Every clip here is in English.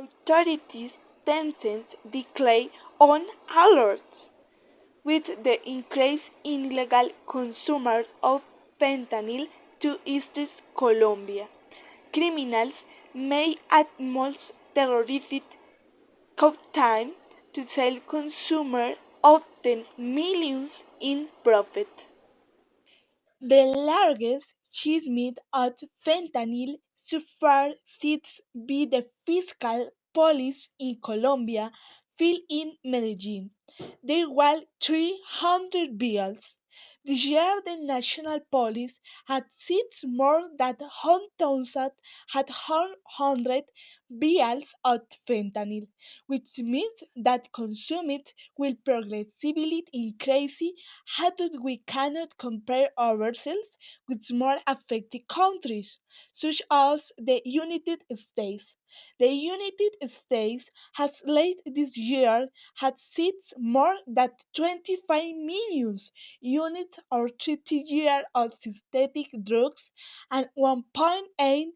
Authorities tense declare on alert. With the increase in illegal consumer of fentanyl to East Colombia, criminals may at most terrific time to sell consumer obtain millions in profit. The largest shipment of fentanyl so far seems be the fiscal police in Colombia filed in Medellin. There were 300 bills. This year the national police had seized more than 1,100 bills of fentanyl, which means that consumption will progressively increase. How do we cannot compare ourselves with more affected countries, such as the United States. The United States has late this year had seized more than 25 million units or 30 years of synthetic drugs and 1.8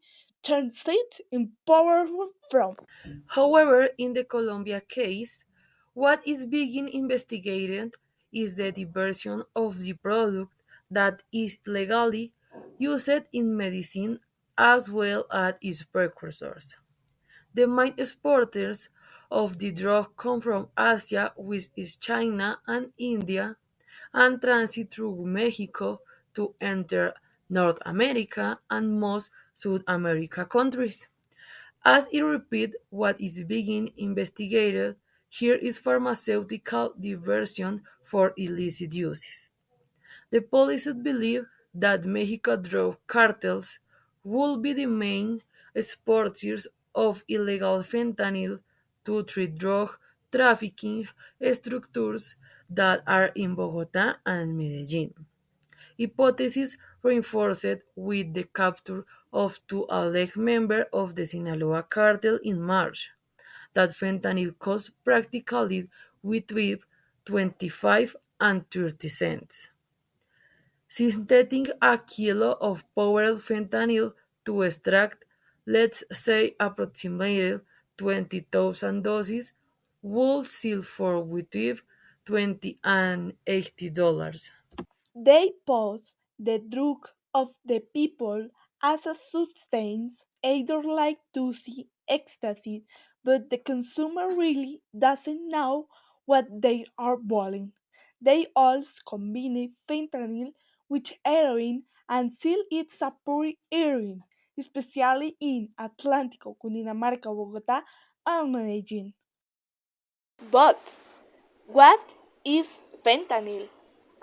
transit in powerful from. However, in the Colombia case, what is being investigated is the diversion of the product that is legally used in medicine as well as its precursors. The main exporters of the drug come from Asia, which is China and India, and transit through Mexico to enter North America and most South America countries. As it repeats what is being investigated, here is pharmaceutical diversion for illicit uses. The police believe that Mexico drug cartels will be the main exporters of illegal fentanyl to treat drug trafficking structures that are in Bogota and Medellin. Hypothesis reinforced with the capture of two alleged members of the Sinaloa cartel in March, that fentanyl cost practically between 25 and 30 cents. Synthetic a kilo of powdered fentanyl to extract, let's say approximately 20,000 doses, would sell for between 20 and $80. They pose the drug of the people as a substance either like doozy ecstasy, but the consumer really doesn't know what they are buying. They also combine fentanyl with heroin and sell it as pure heroin, especially in Atlántico, Cundinamarca, Bogotá, and Medellin. But what is fentanyl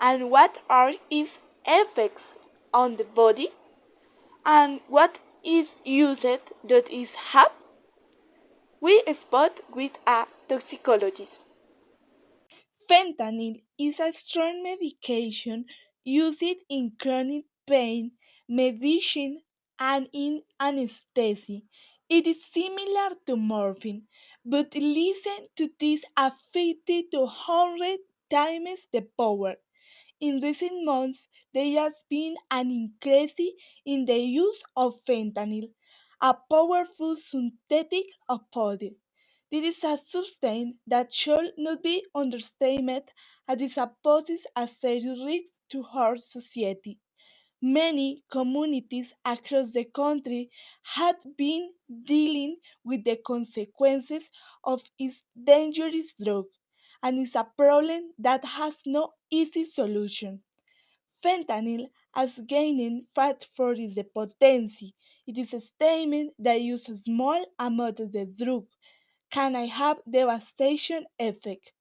and what are its effects on the body and what is used that is have? We spot with a toxicologist. Fentanyl is a strong medication used in chronic pain medicine and in anesthesia. It is similar to morphine, but listen to this at 50 to 100 times the power. In recent months, there has been an increase in the use of fentanyl, a powerful synthetic opioid. This is a substance that should not be underestimated as it poses a serious risk to our society. Many communities across the country have been dealing with the consequences of its dangerous drug, and it's a problem that has no easy solution. Fentanyl has gained fat for its potency. It is a statement that uses a small amount of the drug can have devastation effect.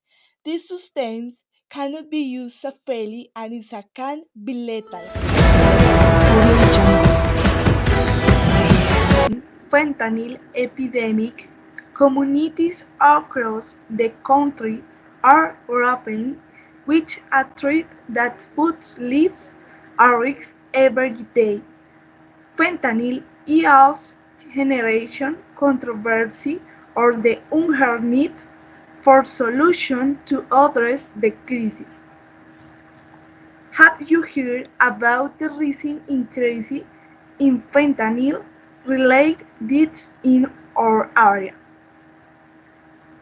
This substance cannot be used safely and it can be lethal. Fentanyl epidemic, communities across the country are grappling with a threat that puts lives at risk every day. Fentanyl is generation controversy or the urgent need for solution to address the crisis. Have you heard about the recent increase in fentanyl related deaths in our area?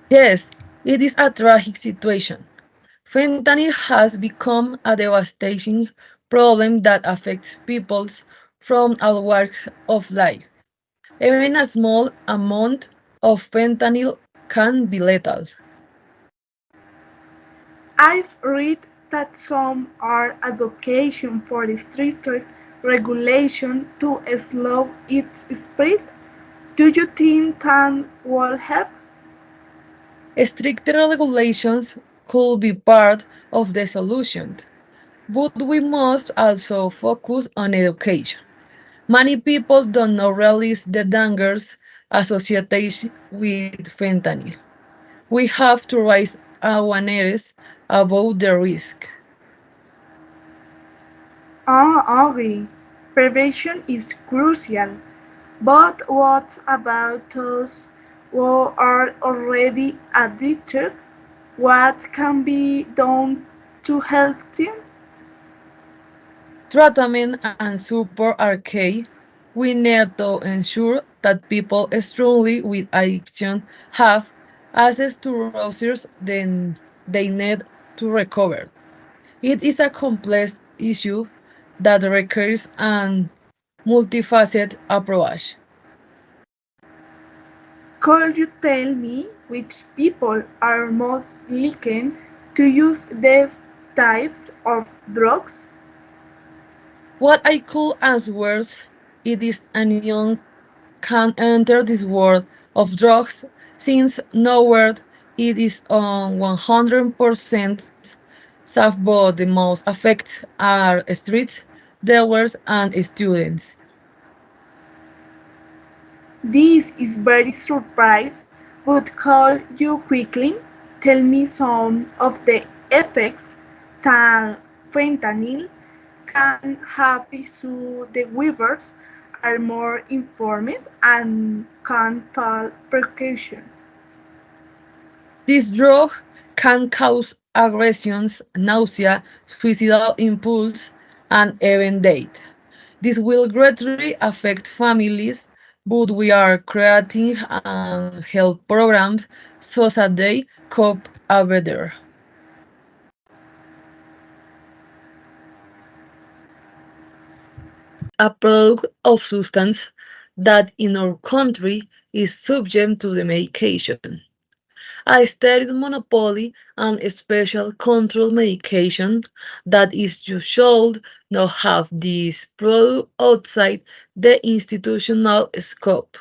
Yes, it is a tragic situation. Fentanyl has become a devastating problem that affects peoples from all walks of life. Even a small amount of fentanyl can be lethal. I've read that some are advocating for stricter regulation to slow its spread. Do you think that will help? Stricter regulations could be part of the solution, but we must also focus on education. Many people don't know realize the dangers associated with fentanyl. We have to raise awareness about the risk. I agree. Prevention is crucial. But what about those who are already addicted? What can be done to help them? Treatment and support are key. We need to ensure that people struggling with addiction have access to resources they need to recover. It is a complex issue that requires an multifaceted approach. Could you tell me which people are most likely to use these types of drugs? What I could answer it is anyone can enter this world of drugs since nowhere it is on 100% safe, but the most affected are street dealers and students. This is very surprise, but could you quickly tell me some of the effects that fentanyl can have so the weavers are more informed and can tell precautions? This drug can cause aggressions, nausea, suicidal impulse, and even death. This will greatly affect families, but we are creating and health programs so that they cope better. A product of substance that in our country is subject to the medication. A state monopoly and special control medication that is just should not have this product outside the institutional scope.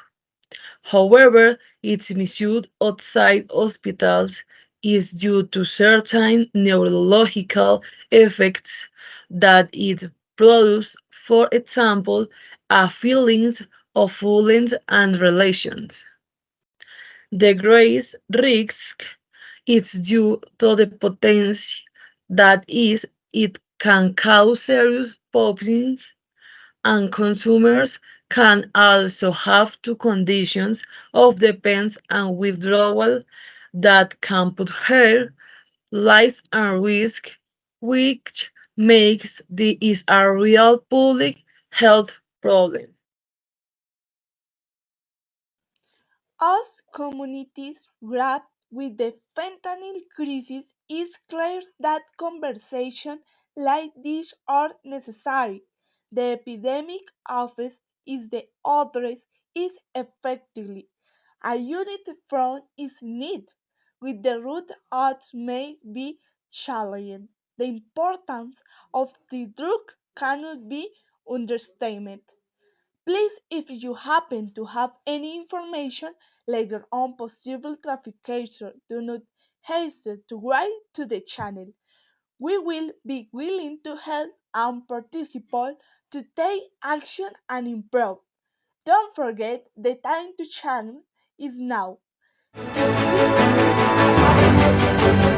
However, its misuse outside hospitals is due to certain neurological effects that it produces, for example, a feelings of fullness and relations. The greatest risk is due to the potency that is it can cause serious poisoning and consumers can also have two conditions of dependence and withdrawal that can put her life at risk, which makes this is a real public health problem. As communities grapple with the fentanyl crisis, it's clear that conversations like this are necessary. The epidemic office is the address is effectively. A unity front is needed, with the root cause may be challenging. The importance of the drug cannot be understated. Please, if you happen to have any information later on possible traffication, do not hesitate to write to the channel. We will be willing to help and participate to take action and improve. Don't forget the time to channel is now. This Luisa, I have